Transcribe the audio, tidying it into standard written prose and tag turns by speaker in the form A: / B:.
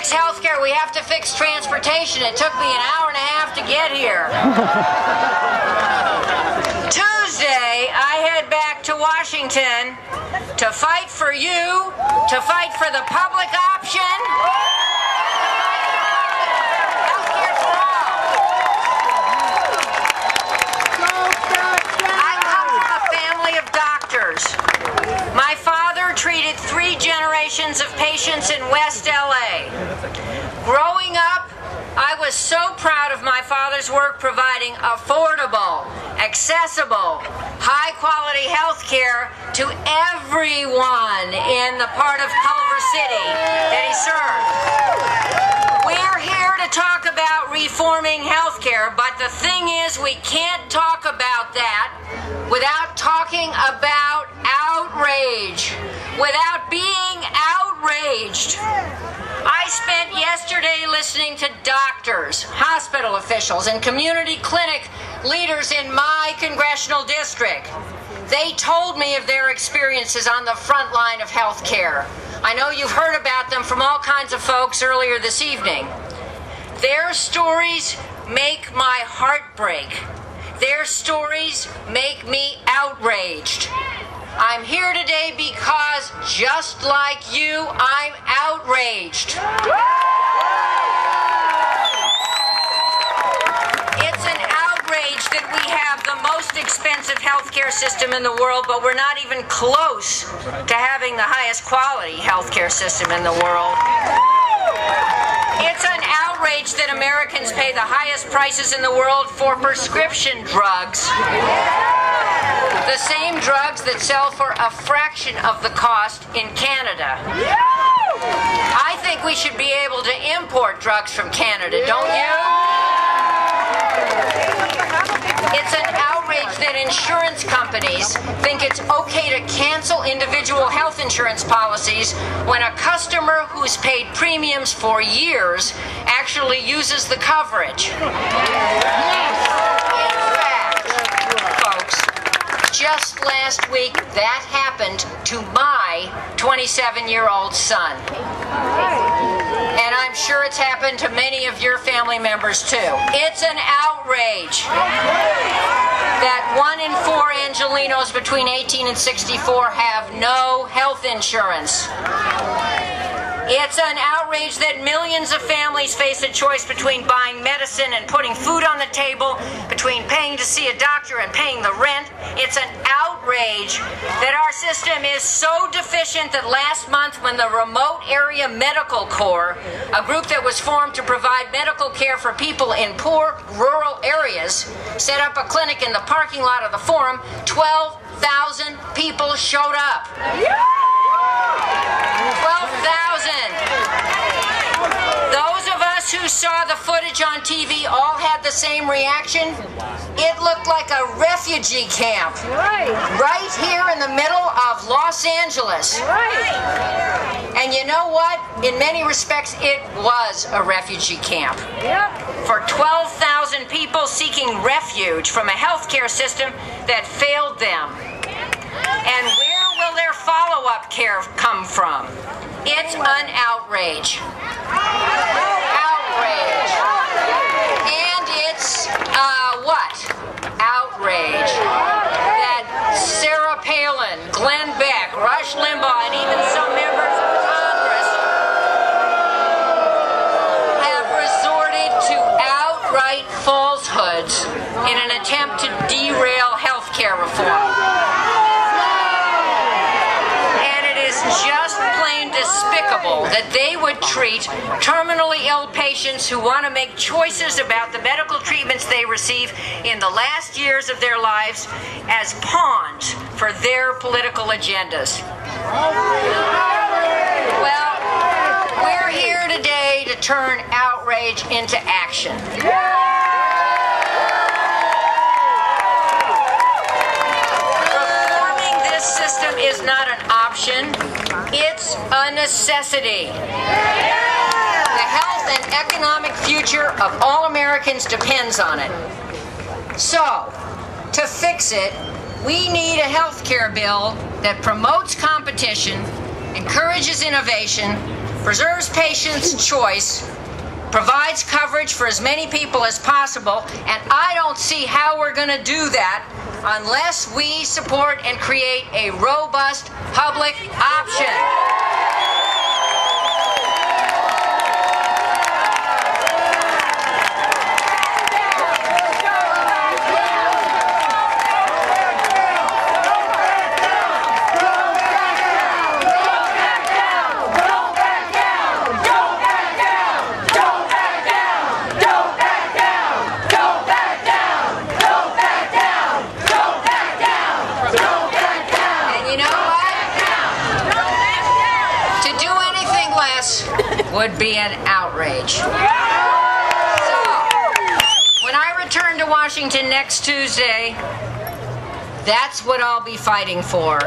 A: fix healthcare, we have to fix transportation. It took me an hour and a half to get here. Tuesday, I head back to Washington to fight for you, to fight for the public option. Healthcare for all. I come from a family of doctors. My father treated 3 generations of patients in West LA. Growing up, I was so proud of my father's work providing affordable, accessible, high-quality health care to everyone in the part of Culver City that he served. We're here to talk about reforming health care, but the thing is we can't talk about that without talking about outrage, without being outraged. I spent yesterday listening to doctors, hospital officials, and community clinic leaders in my congressional district. They told me of their experiences on the front line of health care. I know you've heard about them from all kinds of folks earlier this evening. Their stories make my heart break. Their stories make me outraged. I'm here today because, just like you, I'm outraged. It's an outrage that we have the most expensive healthcare system in the world, but we're not even close to having the highest quality healthcare system in the world. It's an outrage that Americans pay the highest prices in the world for prescription drugs. The same drugs that sell for a fraction of the cost in Canada. I think we should be able to import drugs from Canada, don't you? It's an outrage that insurance companies think it's okay to cancel individual health insurance policies when a customer who's paid premiums for years actually uses the coverage. Just last week, that happened to my 27-year-old son. And I'm sure it's happened to many of your family members too. It's an outrage that 1 in 4 Angelenos between 18 and 64 have no health insurance. It's an outrage that millions of families face a choice between buying medicine and putting food on the table, between paying to see a doctor and paying the rent. It's an outrage that our system is so deficient that last month when the Remote Area Medical Corps, a group that was formed to provide medical care for people in poor rural areas, set up a clinic in the parking lot of the Forum, 12,000 people showed up. 12,000. Those of us who saw the footage on TV all had the same reaction. It looked like a refugee camp. Right here in the middle of Los Angeles. And you know what? In many respects, it was a refugee camp. For 12,000 people seeking refuge from a healthcare system that failed them. And where will their follow-up care come from? It's an outrage. Outrage. And it's, what? Outrage. That Sarah Palin, Glenn Beck, Rush Limbaugh, and even some members of Congress have resorted to outright falsehoods in an attempt to derail health care reform. Just plain despicable that they would treat terminally ill patients who want to make choices about the medical treatments they receive in the last years of their lives as pawns for their political agendas. Well, we're here today to turn outrage into action. Reforming this system is not an option. It's a necessity. The health and economic future of all Americans depends on it. So, to fix it, we need a health care bill that promotes competition, encourages innovation, preserves patients' choice, provides coverage for as many people as possible, and I don't see how we're going to do that unless we support and create a robust public option. Would be an outrage. So, when I return to Washington next Tuesday, that's what I'll be fighting for.